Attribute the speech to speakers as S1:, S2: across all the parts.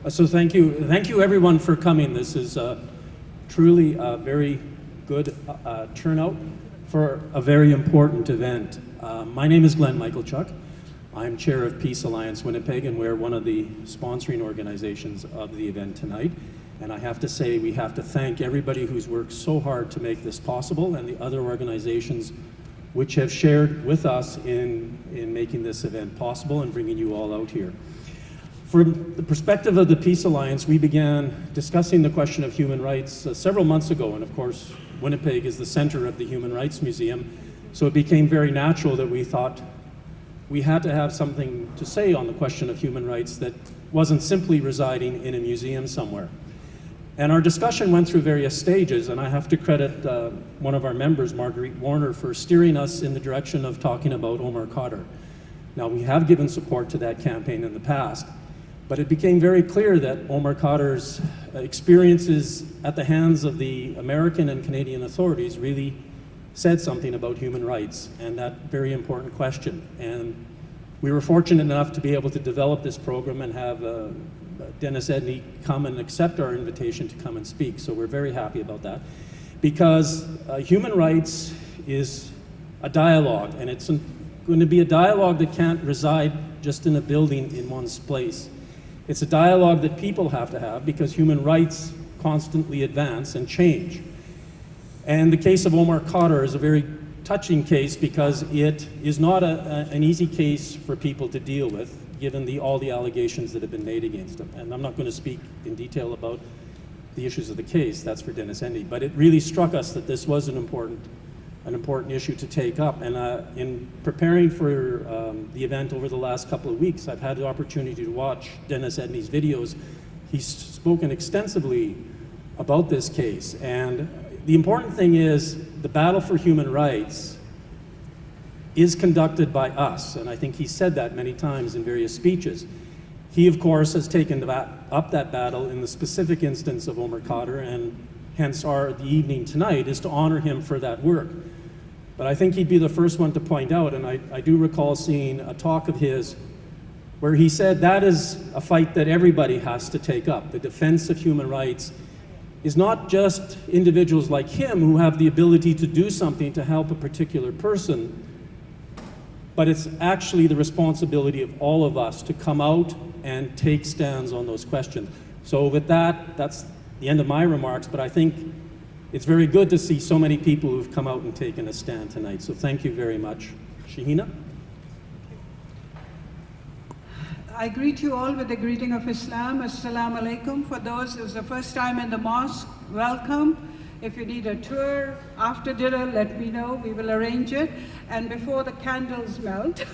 S1: So thank you everyone for coming. This is truly a very good turnout for a very important event. My name is Glenn Michalchuk. I'm chair of Peace Alliance Winnipeg, and we're one of the sponsoring organizations of the event tonight. And I have to say, we have to thank everybody who's worked so hard to make this possible, and the other organizations which have shared with us in making this event possible and bringing you all out here. From the perspective of the Peace Alliance, we began discussing the question of human rights several months ago, and of course, Winnipeg is the center of the Human Rights Museum, so it became very natural that we thought we had to have something to say on the question of human rights that wasn't simply residing in a museum somewhere. And our discussion went through various stages, and I have to credit one of our members, Marguerite Warner, for steering us in the direction of talking about Omar Khadr. Now, we have given support to that campaign in the past, but it became very clear that Omar Khadr's experiences at the hands of the American and Canadian authorities really said something about human rights and that very important question. And we were fortunate enough to be able to develop this program and have Dennis Edney come and accept our invitation to come and speak. So we're very happy about that, because human rights is a dialogue, and it's going to be a dialogue that can't reside just in a building in one's place. It's a dialogue that people have to have, because human rights constantly advance and change. And the case of Omar Khadr is a very touching case, because it is not an easy case for people to deal with, given all the allegations that have been made against him. And I'm not going to speak in detail about the issues of the case, that's for Dennis Edney, but it really struck us that this was an important issue to take up. And in preparing for the event over the last couple of weeks, I've had the opportunity to watch Dennis Edney's videos. He's spoken extensively about this case, and the important thing is the battle for human rights is conducted by us, and I think he said that many times in various speeches. He, of course, has taken up that battle in the specific instance of Omar Khadr, and hence the evening tonight is to honor him for that work. But I think he'd be the first one to point out, and I do recall seeing a talk of his where he said that is a fight that everybody has to take up. The defense of human rights is not just individuals like him who have the ability to do something to help a particular person, but it's actually the responsibility of all of us to come out and take stands on those questions. So with that, that's the end of my remarks, but I think it's very good to see so many people who've come out and taken a stand tonight. So thank you very much. Shahina?
S2: I greet you all with the greeting of Islam. Assalamu alaikum. For those who's the first time in the mosque, welcome. If you need a tour after dinner, let me know. We will arrange it. And before the candles melt,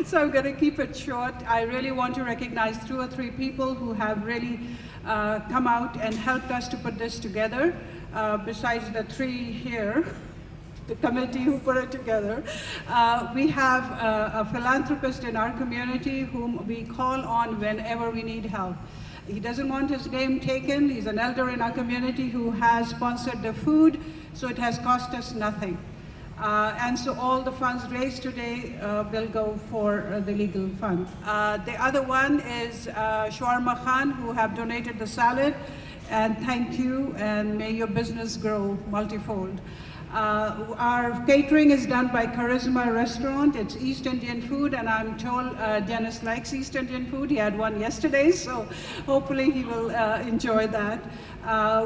S2: so I'm going to keep it short. I really want to recognize 2 or 3 people who have really come out and helped us to put this together. Besides the 3 here, the committee who put it together. We have a philanthropist in our community whom we call on whenever we need help. He doesn't want his name taken. He's an elder in our community who has sponsored the food, so it has cost us nothing. And so all the funds raised today will go for the legal fund. The other one is Shawarma Khan, who have donated the salad. And thank you, and may your business grow multifold. Our catering is done by Charisma Restaurant. It's East Indian food, and I'm told Dennis likes East Indian food. He had one yesterday, so hopefully he will enjoy that.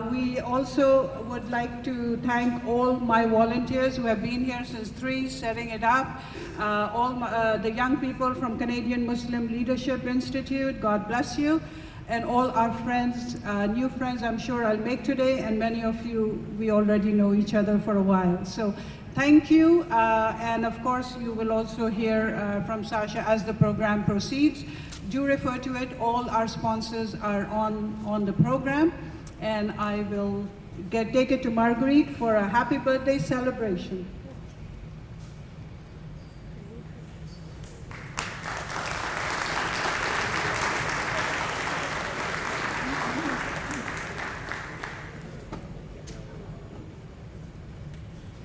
S2: We also would like to thank all my volunteers who have been here since 3, setting it up. The young people from Canadian Muslim Leadership Institute, God bless you. And all our friends, new friends I'm sure I'll make today, and many of you, we already know each other for a while. So thank you, and of course you will also hear from Sasha as the program proceeds. Do refer to it. All our sponsors are on the program, and I will take it to Marguerite for a happy birthday celebration.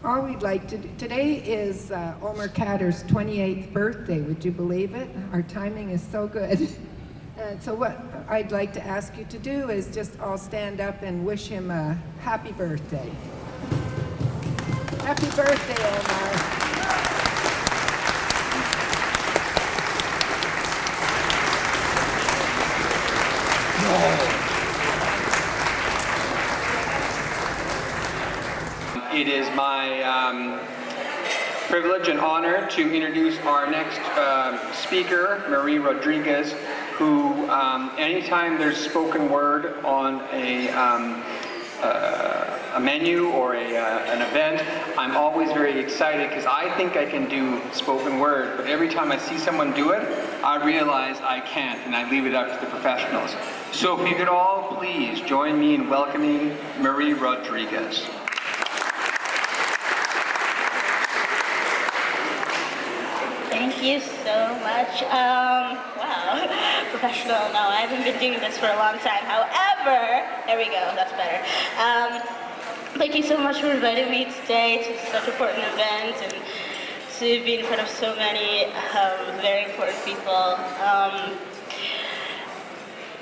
S3: All we'd like to do today is Omar Khadr's 28th birthday. Would you believe it? Our timing is so good. And so what I'd like to ask you to do is just all stand up and wish him a happy birthday. Happy birthday, Omar.
S4: It is my privilege and honor to introduce our next speaker, Marie Rodriguez, who anytime there's spoken word on a menu or an event, I'm always very excited because I think I can do spoken word, but every time I see someone do it, I realize I can't, and I leave it up to the professionals. So if you could all please join me in welcoming Marie Rodriguez.
S5: Thank you so much. Wow, professional. No, I haven't been doing this for a long time. However, there we go, that's better. Thank you so much for inviting me today to such an important event and to be in front of so many very important people.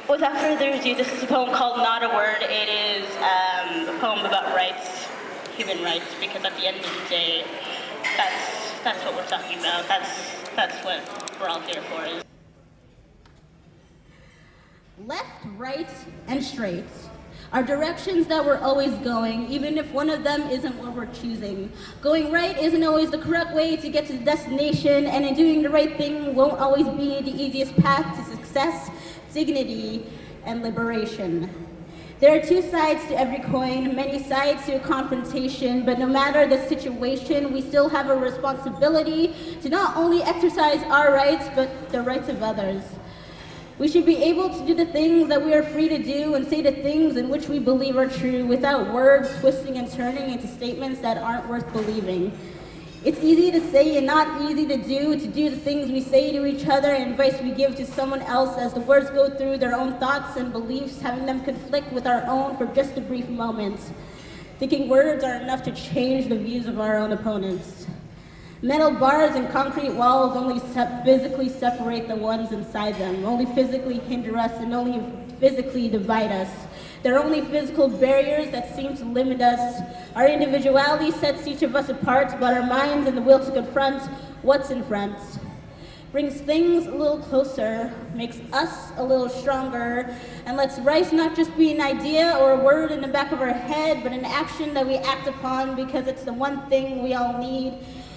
S5: Without further ado, this is a poem called Not a Word. It is a poem about rights, human rights, because at the end of the day, that's what we're talking about. That's what we're all here for. Is
S6: left, right, and straight are directions that we're always going, even if one of them isn't what we're choosing. Going right isn't always the correct way to get to the destination, and in doing the right thing won't always be the easiest path to success, dignity, and liberation. There are two sides to every coin, many sides to a confrontation, but no matter the situation, we still have a responsibility to not only exercise our rights, but the rights of others. We should be able to do the things that we are free to do and say the things in which we believe are true without words twisting and turning into statements that aren't worth believing. It's easy to say and not easy to do the things we say to each other and advice we give to someone else as the words go through their own thoughts and beliefs, having them conflict with our own for just a brief moment. Thinking words are enough to change the views of our own opponents. Metal bars and concrete walls only physically separate the ones inside them, only physically hinder us and only physically divide us. They're only physical barriers that seem to limit us. Our individuality sets each of us apart, but our minds and the will to confront what's in front brings things a little closer, makes us a little stronger, and lets rights not just be an idea or a word in the back of our head, but an action that we act upon because it's the one thing we all need.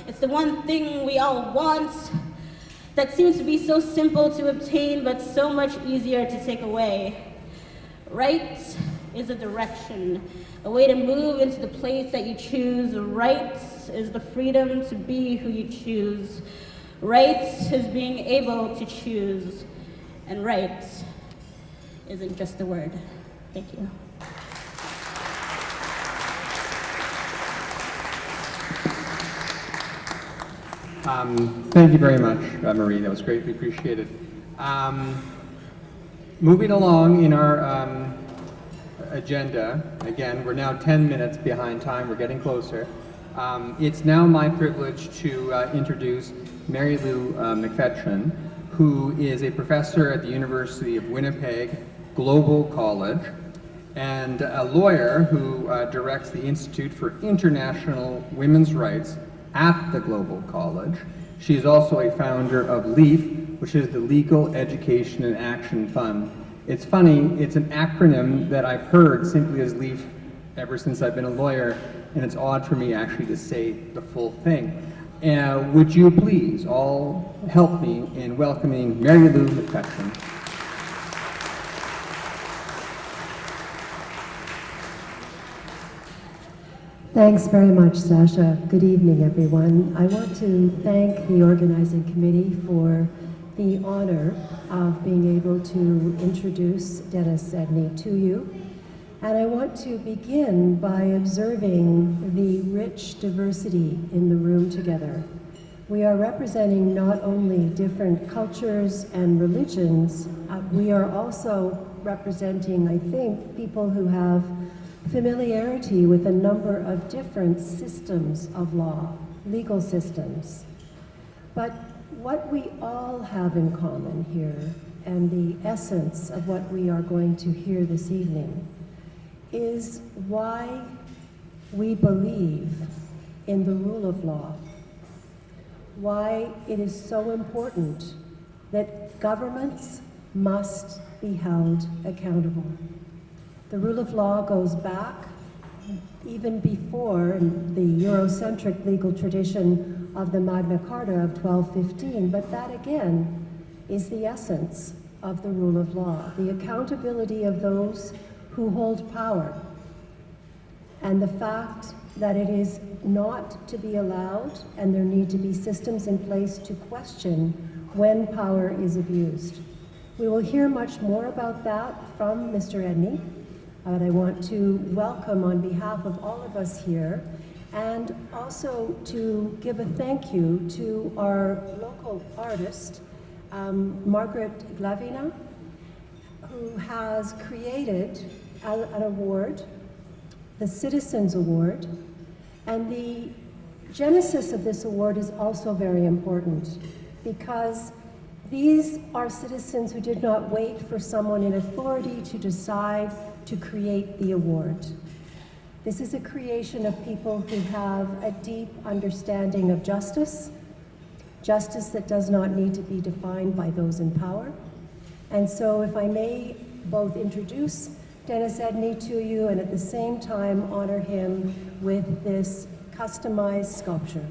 S6: It's the one thing we all want that seems to be so simple to obtain, but so much easier to take away. Right is a direction, a way to move into the place that you choose. Right is the freedom to be who you choose. Right is being able to choose. And right isn't just a word. Thank you.
S4: Thank you very much, Marie. That was greatly appreciated. Moving along in our agenda, again, we're now 10 minutes behind time. We're getting closer. It's now my privilege to introduce Mary Lou McFetrin, who is a professor at the University of Winnipeg Global College and a lawyer who directs the Institute for International Women's Rights at the Global College. She is also a founder of LEAF, which is the Legal Education and Action Fund. It's funny, it's an acronym that I've heard simply as LEAF ever since I've been a lawyer, and it's odd for me actually to say the full thing. Would you please all help me in welcoming Mary Lou McFetrin.
S7: Thanks very much, Sasha. Good evening, everyone. I want to thank the organizing committee for the honor of being able to introduce Dennis Edney to you. And I want to begin by observing the rich diversity in the room together. We are representing not only different cultures and religions, we are also representing, I think, people who have familiarity with a number of different systems of law, legal systems. But what we all have in common here and the essence of what we are going to hear this evening is why we believe in the rule of law, why it is so important that governments must be held accountable. The rule of law goes back even before the Eurocentric legal tradition of the Magna Carta of 1215, but that again is the essence of the rule of law, the accountability of those who hold power, and the fact that it is not to be allowed, and there need to be systems in place to question when power is abused. We will hear much more about that from Mr. Edney, but I want to welcome on behalf of all of us here, and also to give a thank you to our local artist, Margaret Glavina, who has created an award, the Citizens Award, and the genesis of this award is also very important because these are citizens who did not wait for someone in authority to decide to create the award. This is a creation of people who have a deep understanding of justice, justice that does not need to be defined by those in power. And so if I may both introduce Dennis Edney to you and at the same time honor him with this customized sculpture.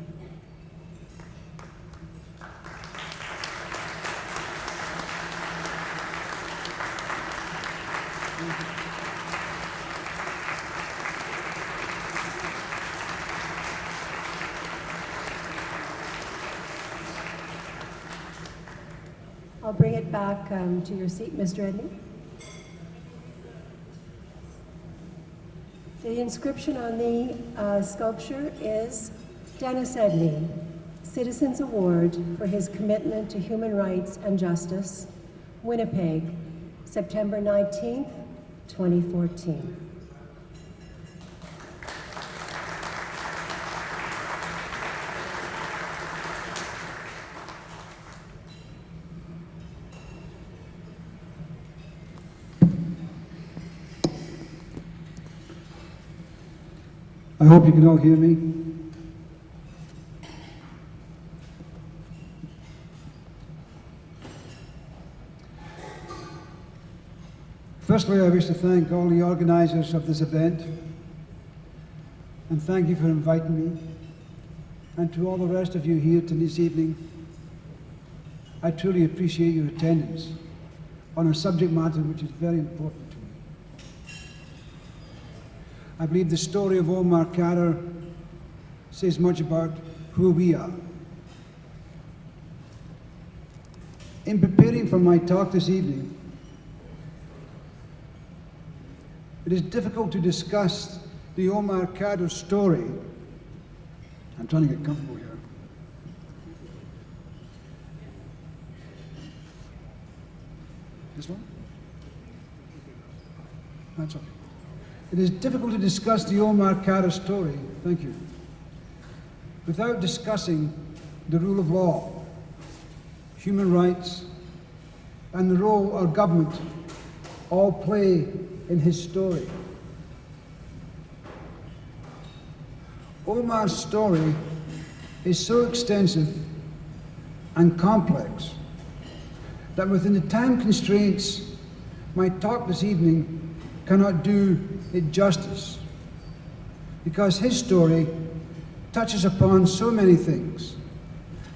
S7: I'll bring it back to your seat, Mr. Edney. The inscription on the sculpture is Dennis Edney, Citizens Award for his commitment to human rights and justice, Winnipeg, September 19th, 2014.
S8: I hope you can all hear me. Firstly, I wish to thank all the organisers of this event, and thank you for inviting me, and to all the rest of you here this evening. I truly appreciate your attendance on a subject matter which is very important to me. I believe the story of Omar Khadr says much about who we are. In preparing for my talk this evening, it is difficult to discuss the Omar Khadr story. I'm trying to get comfortable here. This one? That's okay. It is difficult to discuss the Omar Khadr story, thank you, without discussing the rule of law, human rights, and the role our government all play in his story. Omar's story is so extensive and complex that within the time constraints, my talk this evening cannot do it justice, because his story touches upon so many things,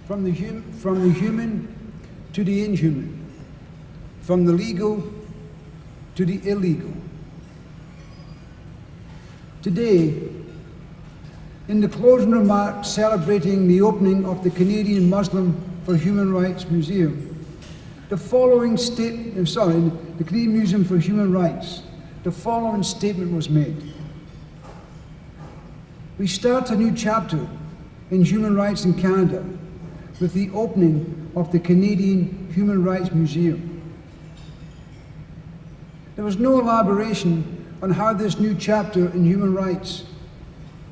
S8: from the human to the inhuman, from the legal to the illegal. Today, in the closing remarks celebrating the opening of the Canadian Muslim for Human Rights Museum, the Canadian Museum for Human Rights, the following statement was made. We start a new chapter in human rights in Canada with the opening of the Canadian Human Rights Museum. There was no elaboration on how this new chapter in human rights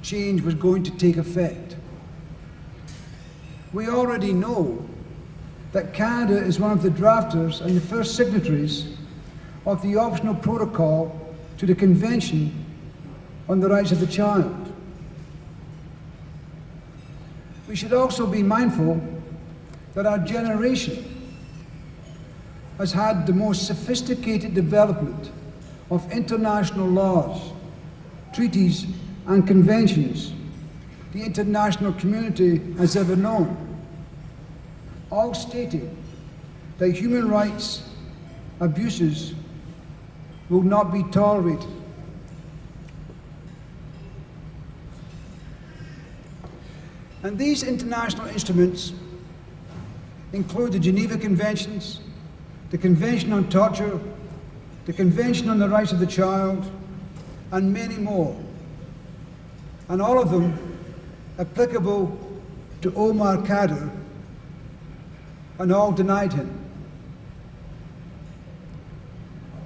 S8: change was going to take effect. We already know that Canada is one of the drafters and the first signatories of the optional protocol to the Convention on the Rights of the Child. We should also be mindful that our generation has had the most sophisticated development of international laws, treaties, and conventions the international community has ever known, all stating that human rights abuses will not be tolerated. And these international instruments include the Geneva Conventions, the Convention on Torture, the Convention on the Rights of the Child, and many more, and all of them applicable to Omar Khadr, and all denied him.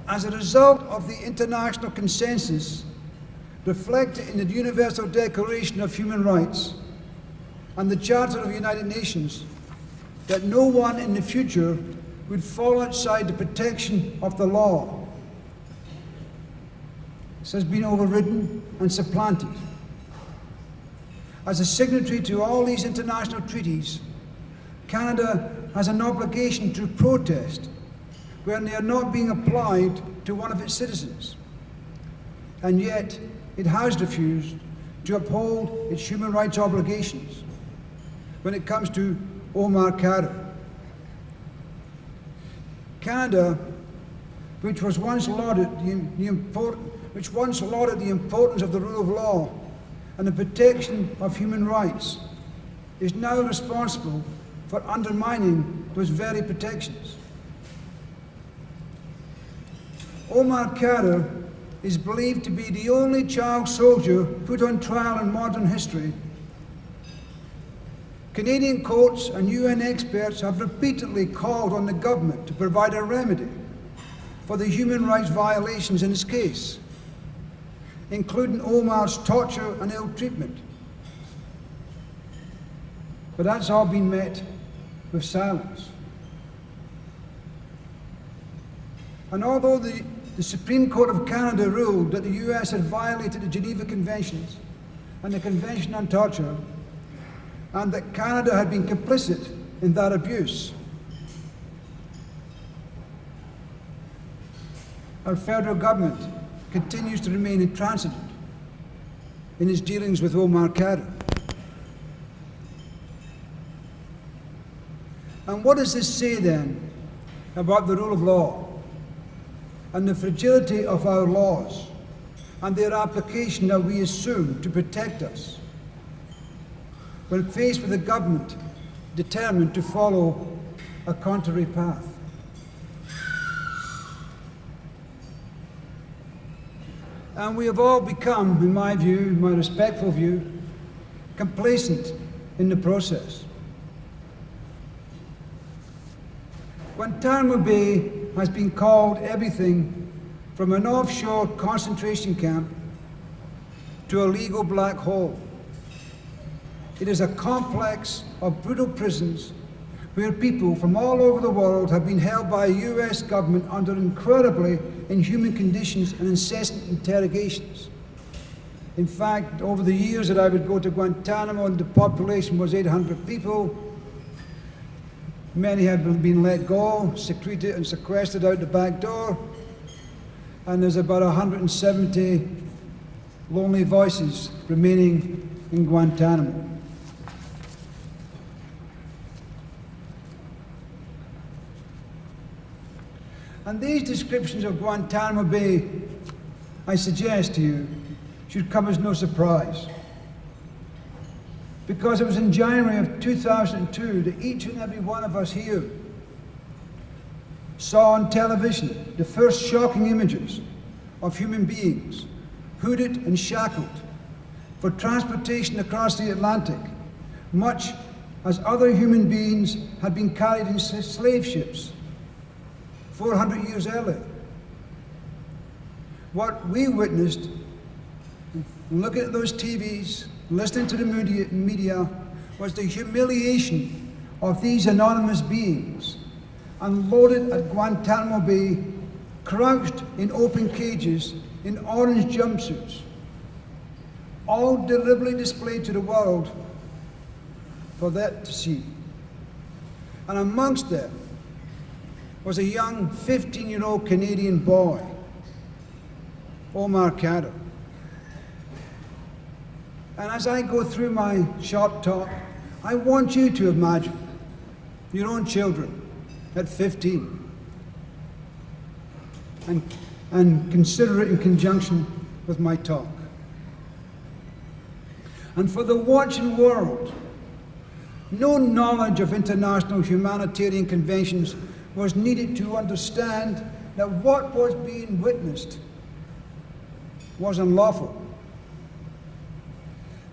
S8: As a result of the international consensus reflected in the Universal Declaration of Human Rights and the Charter of the United Nations, that no one in the future would fall outside the protection of the law. This has been overridden and supplanted. As a signatory to all these international treaties, Canada has an obligation to protest when they are not being applied to one of its citizens. And yet, it has refused to uphold its human rights obligations when it comes to Omar Khadr. Canada, which once lauded the importance of the rule of law and the protection of human rights, is now responsible for undermining those very protections. Omar Khadr is believed to be the only child soldier put on trial in modern history. Canadian courts and UN experts have repeatedly called on the government to provide a remedy for the human rights violations in his case, including Omar's torture and ill treatment. But that's all been met with silence. And although the Supreme Court of Canada ruled that the US had violated the Geneva Conventions and the Convention on Torture, and that Canada had been complicit in that abuse, our federal government continues to remain intransigent in its dealings with Omar Khadr. And what does this say then about the rule of law and the fragility of our laws and their application that we assume to protect us when faced with a government determined to follow a contrary path? And we have all become, in my view, my respectful view, complacent in the process. Guantanamo Bay has been called everything from an offshore concentration camp to a legal black hole. It is a complex of brutal prisons where people from all over the world have been held by a US government under incredibly inhuman conditions and incessant interrogations. In fact, over the years that I would go to Guantanamo, and the population was 800 people, many have been let go, secreted and sequestered out the back door, and there's about 170 lonely voices remaining in Guantanamo. And these descriptions of Guantanamo Bay, I suggest to you, should come as no surprise. Because it was in January of 2002 that each and every one of us here saw on television the first shocking images of human beings hooded and shackled for transportation across the Atlantic, much as other human beings had been carried in slave ships 400 years earlier. What we witnessed, looking at those TVs, listening to the media, was the humiliation of these anonymous beings unloaded at Guantanamo Bay, crouched in open cages in orange jumpsuits, all deliberately displayed to the world for that to see. And amongst them was a young 15-year-old Canadian boy, Omar Khadr. And as I go through my short talk, I want you to imagine your own children at 15 and consider it in conjunction with my talk. And for the watching world, no knowledge of international humanitarian conventions was needed to understand that what was being witnessed was unlawful.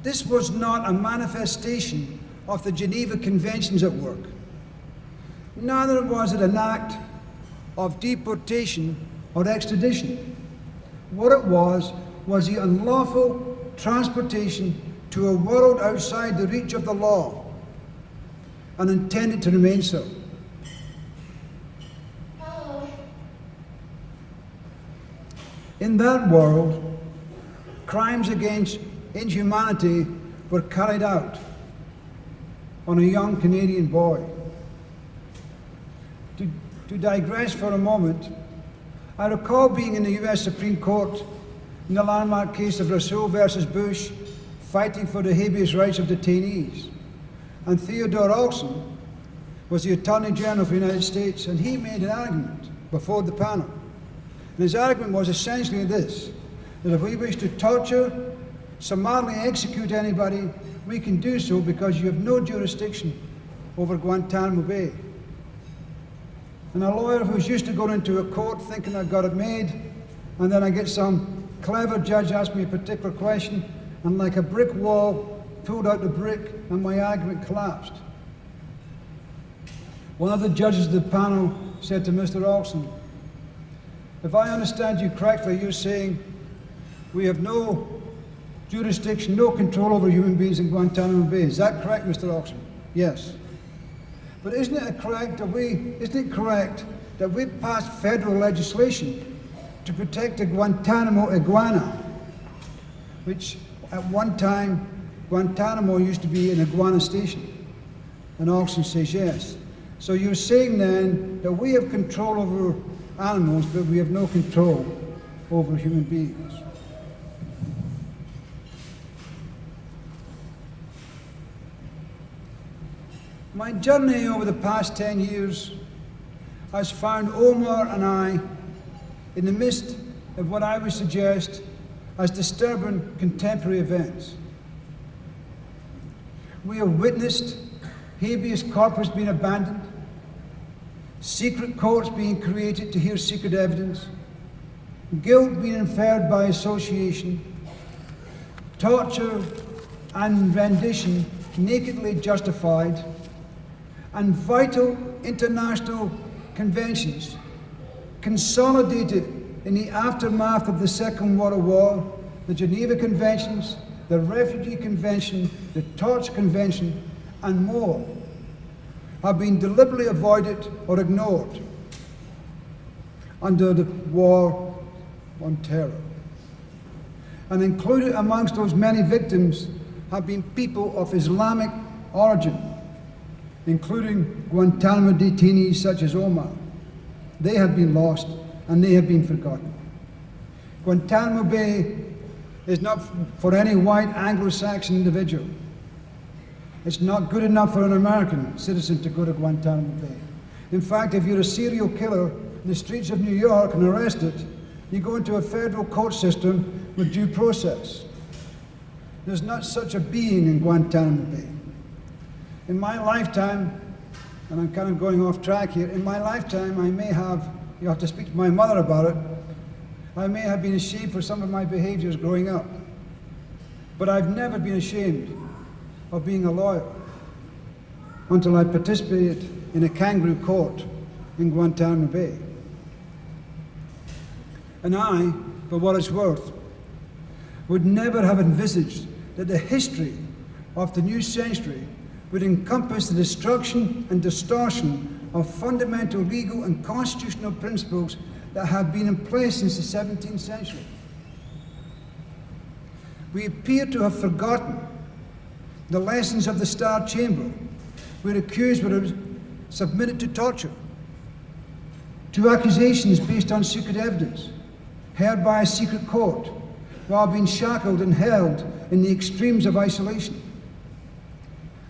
S8: This was not a manifestation of the Geneva Conventions at work. Neither was it an act of deportation or extradition. What it was the unlawful transportation to a world outside the reach of the law and intended to remain so. In that world, crimes against inhumanity were carried out on a young Canadian boy. To digress for a moment, I recall being in the US Supreme Court in the landmark case of Rousseau versus Bush, fighting for the habeas rights of detainees. And Theodore Olson was the Attorney General of the United States, and he made an argument before the panel. And his argument was essentially this, that if we wish to torture, summarily execute anybody, we can do so because you have no jurisdiction over Guantanamo Bay. And a lawyer who's used to going into a court thinking I've got it made, and then I get some clever judge ask me a particular question, and like a brick wall, pulled out the brick, and my argument collapsed. One of the judges of the panel said to Mr. Olson, if I understand you correctly, you're saying we have no jurisdiction, no control over human beings in Guantanamo Bay. Is that correct, Mr. Olson? Yes. But isn't it correct that we passed federal legislation to protect the Guantanamo iguana, which at one time Guantanamo used to be an iguana station? And Olson says yes. So you're saying then that we have control over animals, but we have no control over human beings. My journey over the past 10 years has found Omar and I in the midst of what I would suggest as disturbing contemporary events. We have witnessed habeas corpus being abandoned, secret courts being created to hear secret evidence, guilt being inferred by association, torture and rendition nakedly justified, and vital international conventions consolidated in the aftermath of the Second World War, the Geneva Conventions, the Refugee Convention, the Torture Convention, and more, have been deliberately avoided or ignored under the war on terror. And included amongst those many victims have been people of Islamic origin, including Guantanamo detainees such as Omar. They have been lost and they have been forgotten. Guantanamo Bay is not for any white Anglo-Saxon individual. It's not good enough for an American citizen to go to Guantanamo Bay. In fact, if you're a serial killer in the streets of New York and arrested, you go into a federal court system with due process. There's not such a being in Guantanamo Bay. In my lifetime, and I'm kind of going off track here, in my lifetime I may have, you have to speak to my mother about it, I may have been ashamed for some of my behaviors growing up. But I've never been ashamed of being a lawyer until I participated in a kangaroo court in Guantanamo Bay. And I, for what it's worth, would never have envisaged that the history of the new century would encompass the destruction and distortion of fundamental legal and constitutional principles that have been in place since the 17th century. We appear to have forgotten the lessons of the Star Chamber, where accused were submitted to torture, to accusations based on secret evidence, heard by a secret court, while being shackled and held in the extremes of isolation.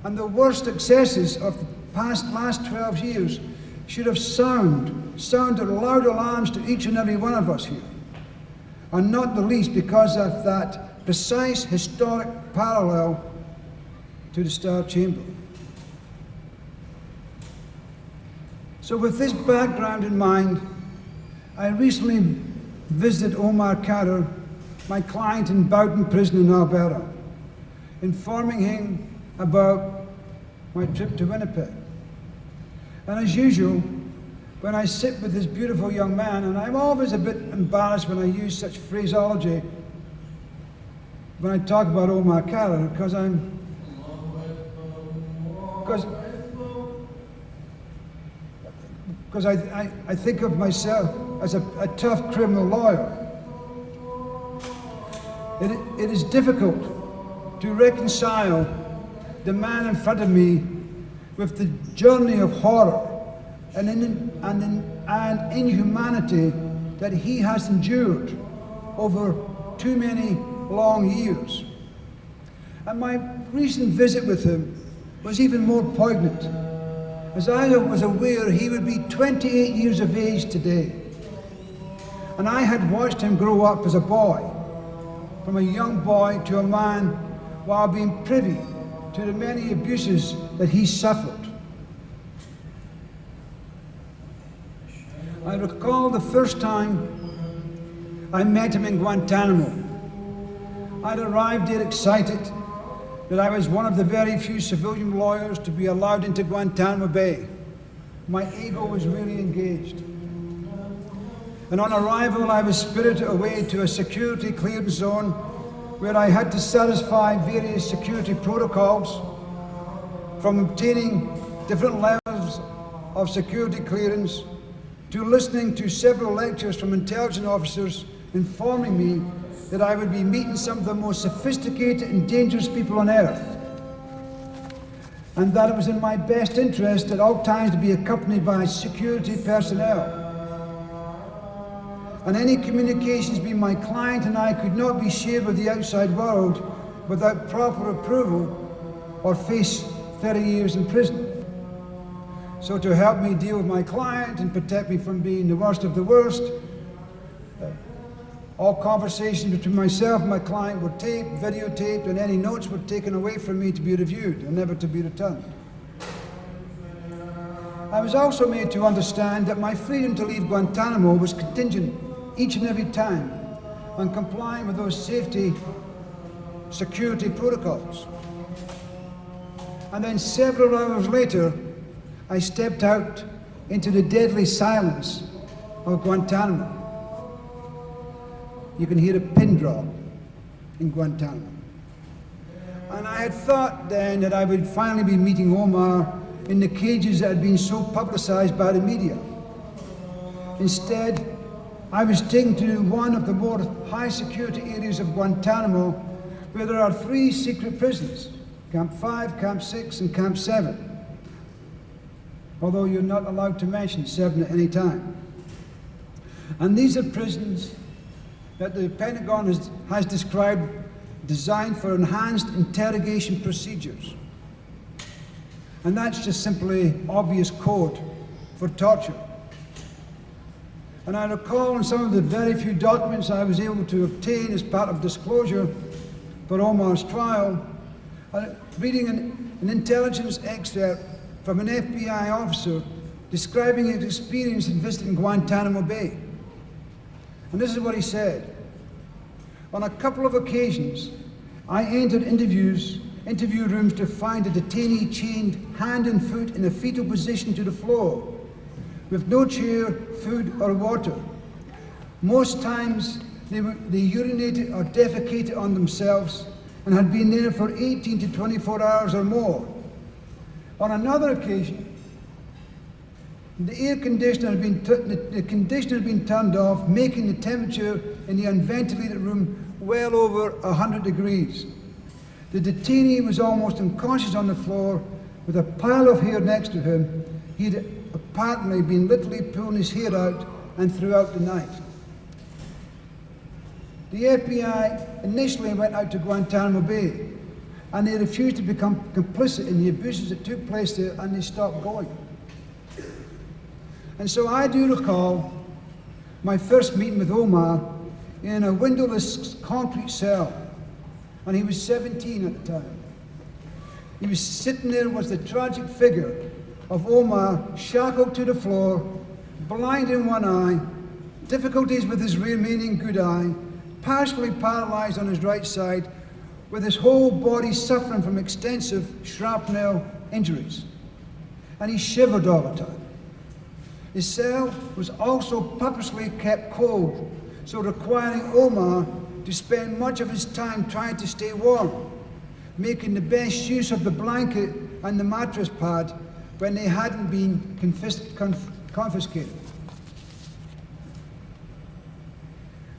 S8: And the worst excesses of the last 12 years should have sounded loud alarms to each and every one of us here, and not the least because of that precise historic parallel to the Star Chamber. So with this background in mind, I recently visited Omar Khadr, my client in Boughton Prison in Alberta, informing him about my trip to Winnipeg. And as usual, when I sit with this beautiful young man, and I'm always a bit embarrassed when I use such phraseology when I talk about Omar Khadr, because I think of myself as a tough criminal lawyer. It is difficult to reconcile the man in front of me with the journey of horror and inhumanity that he has endured over too many long years. And my recent visit with him was even more poignant, as I was aware he would be 28 years of age today. And I had watched him grow up as a boy, from a young boy to a man, while being privy to the many abuses that he suffered. I recall the first time I met him in Guantanamo. I'd arrived there excited that I was one of the very few civilian lawyers to be allowed into Guantanamo Bay. My ego was really engaged. And on arrival, I was spirited away to a security cleared zone where I had to satisfy various security protocols, from obtaining different levels of security clearance to listening to several lectures from intelligence officers informing me that I would be meeting some of the most sophisticated and dangerous people on earth, and that it was in my best interest at all times to be accompanied by security personnel. And any communications between my client and I could not be shared with the outside world without proper approval or face 30 years in prison. So to help me deal with my client and protect me from being the worst of the worst, all conversations between myself and my client were taped, videotaped, and any notes were taken away from me to be reviewed and never to be returned. I was also made to understand that my freedom to leave Guantanamo was contingent each and every time on complying with those safety security protocols. And then several hours later, I stepped out into the deadly silence of Guantanamo. You can hear a pin drop in Guantanamo. And I had thought then that I would finally be meeting Omar in the cages that had been so publicized by the media. Instead, I was taken to one of the more high security areas of Guantanamo, where there are 3 secret prisons, Camp 5, Camp 6, and Camp 7. Although you're not allowed to mention 7 at any time. And these are prisons that the Pentagon has described designed for enhanced interrogation procedures. And that's just simply obvious code for torture. And I recall in some of the very few documents I was able to obtain as part of disclosure for Omar's trial, reading an intelligence excerpt from an FBI officer describing his experience in visiting Guantanamo Bay. And this is what he said. On a couple of occasions, I entered interview rooms to find a detainee chained hand and foot in a fetal position to the floor, with no chair, food, or water. Most times, they urinated or defecated on themselves and had been there for 18 to 24 hours or more. On another occasion, the air conditioner had been turned off, making the temperature in the unventilated room well over 100 degrees. The detainee was almost unconscious on the floor with a pile of hair next to him. He'd apparently been literally pulling his hair out and throughout the night. The FBI initially went out to Guantanamo Bay, and they refused to become complicit in the abuses that took place there, and they stopped going. And so I do recall my first meeting with Omar in a windowless concrete cell, and he was 17 at the time. He was sitting there with the tragic figure of Omar shackled to the floor, blind in one eye, difficulties with his remaining good eye, partially paralyzed on his right side, with his whole body suffering from extensive shrapnel injuries. And he shivered all the time. His cell was also purposely kept cold, so requiring Omar to spend much of his time trying to stay warm, making the best use of the blanket and the mattress pad when they hadn't been confiscated.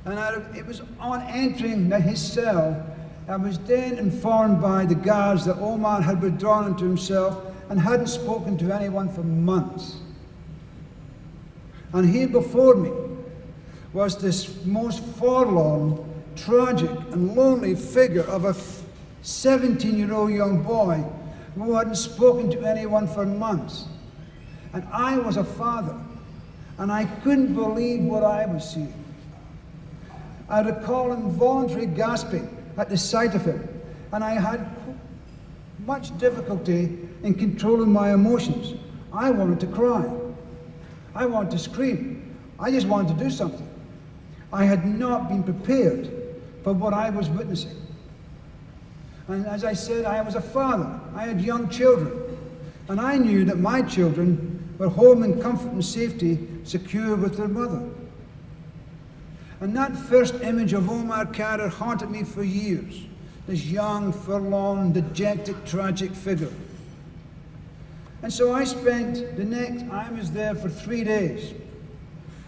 S8: And it was on entering his cell, I was then informed by the guards that Omar had withdrawn into himself and hadn't spoken to anyone for months. And here before me was this most forlorn, tragic, and lonely figure of a 17-year-old young boy who hadn't spoken to anyone for months. And I was a father, and I couldn't believe what I was seeing. I recall involuntary gasping at the sight of him, and I had much difficulty in controlling my emotions. I wanted to cry. I wanted to scream. I just wanted to do something. I had not been prepared for what I was witnessing. And as I said, I was a father. I had young children. And I knew that my children were home in comfort and safety, secure with their mother. And that first image of Omar Khadr haunted me for years. This young, forlorn, dejected, tragic figure. And so I was there for 3 days.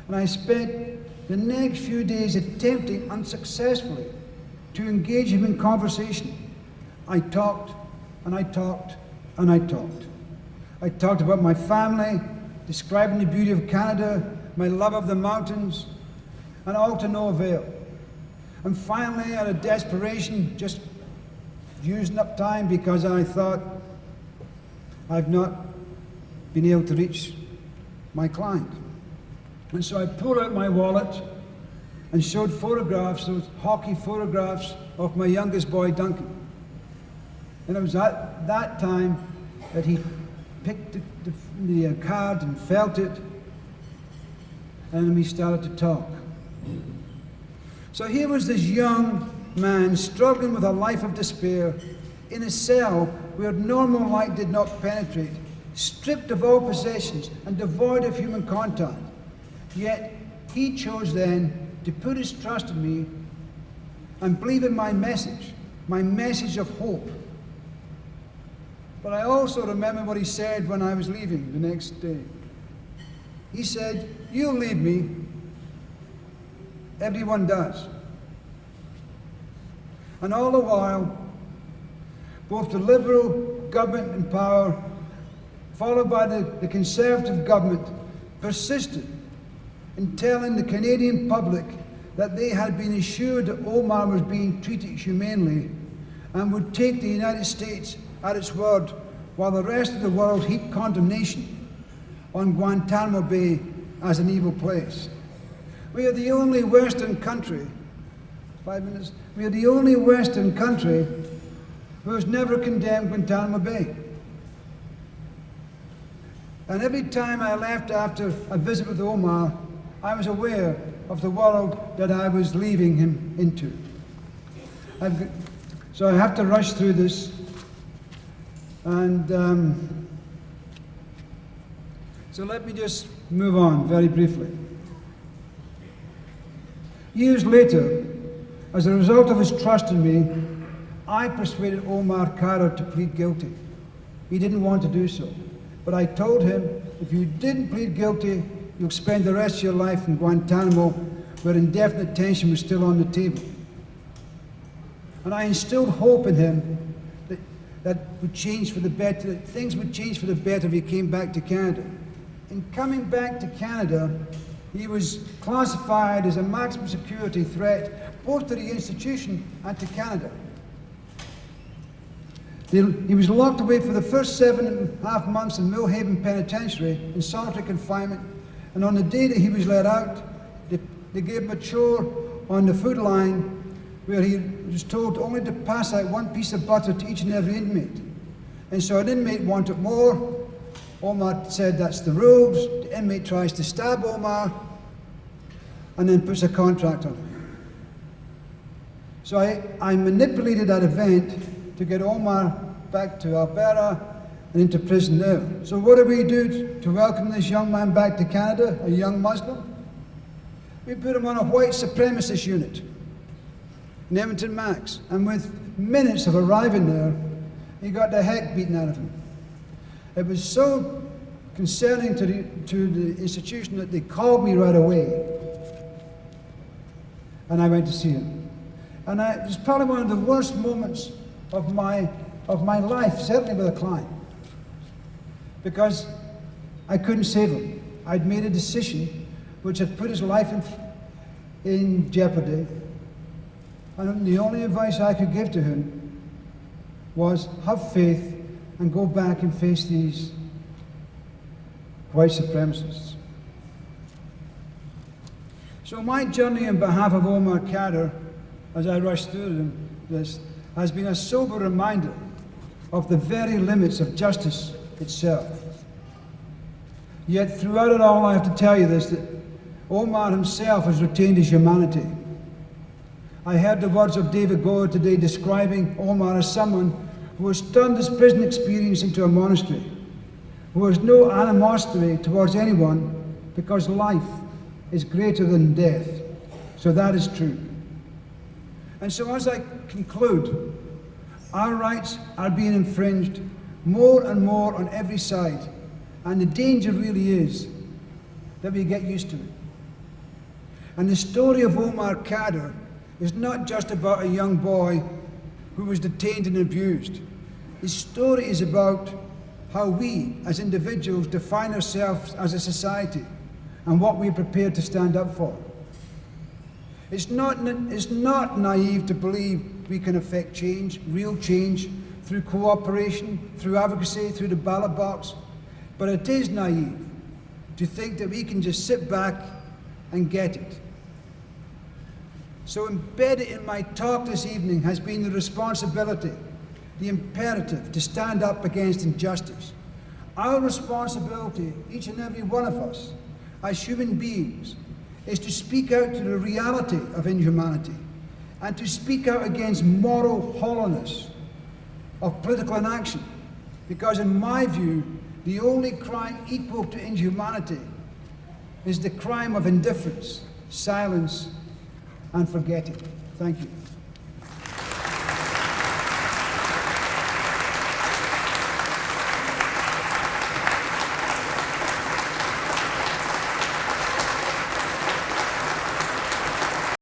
S8: And I spent the next few days attempting unsuccessfully to engage him in conversation. I talked, and I talked, and I talked. I talked about my family, describing the beauty of Canada, my love of the mountains, and all to no avail. And finally, out of desperation, just using up time because I thought I've not been able to reach my client. And so I pulled out my wallet and showed photographs, those hockey photographs of my youngest boy, Duncan. And it was at that time that he picked the card and felt it, and then we started to talk. So here was this young man struggling with a life of despair in a cell where normal light did not penetrate, stripped of all possessions and devoid of human contact. Yet he chose then to put his trust in me and believe in my message of hope. But I also remember what he said when I was leaving the next day. He said, "You'll leave me. Everyone does." And all the while, both the Liberal government in power, followed by the Conservative government, persisted in telling the Canadian public that they had been assured that Omar was being treated humanely and would take the United States at its word, while the rest of the world heaped condemnation on Guantanamo Bay as an evil place. We are the only Western country, 5 minutes, we are the only Western country who has never condemned Guantanamo Bay. And every time I left after a visit with Omar, I was aware of the world that I was leaving him into. So I have to rush through this. And so let me just move on very briefly. Years later, as a result of his trust in me, I persuaded Omar Khadr to plead guilty. He didn't want to do so. But I told him, if you didn't plead guilty, you'll spend the rest of your life in Guantanamo, where indefinite detention was still on the table. And I instilled hope in him that would change for the better, that things would change for the better if he came back to Canada. In coming back to Canada, he was classified as a maximum security threat, both to the institution and to Canada. He was locked away for the first 7.5 months in Millhaven Penitentiary in solitary confinement, and on the day that he was let out, they gave him a chore on the food line where he was told only to pass out 1 piece of butter to each and every inmate. And so an inmate wanted more. Omar said that's the rules. The inmate tries to stab Omar and then puts a contract on him. So I manipulated that event to get Omar back to Alberta and into prison there. So what did we do to welcome this young man back to Canada, a young Muslim? We put him on a white supremacist unit in Edmonton Max, and with minutes of arriving there, he got the heck beaten out of him. It was so concerning to the institution that they called me right away, and I went to see him. And it was probably one of the worst moments of my life, certainly with a client, because I couldn't save him. I'd made a decision which had put his life in jeopardy. And the only advice I could give to him was have faith and go back and face these white supremacists. So my journey on behalf of Omar Khadr, as I rush through this, has been a sober reminder of the very limits of justice itself. Yet throughout it all, I have to tell you this, that Omar himself has retained his humanity. I heard the words of David Goyer today describing Omar as someone who has turned his prison experience into a monastery, who has no animosity towards anyone because life is greater than death. So that is true. And so as I conclude, our rights are being infringed more and more on every side, and the danger really is that we get used to it. And the story of Omar Khadr is not just about a young boy who was detained and abused. His story is about how we, as individuals, define ourselves as a society and what we're prepared to stand up for. It's not naive to believe we can affect change, real change, through cooperation, through advocacy, through the ballot box, but it is naive to think that we can just sit back and get it. So embedded in my talk this evening has been the responsibility, the imperative to stand up against injustice. Our responsibility, each and every one of us, as human beings, is to speak out to the reality of inhumanity and to speak out against moral hollowness of political inaction. Because in my view, the only crime equal to inhumanity is the crime of indifference, silence, and forgetting. Thank you.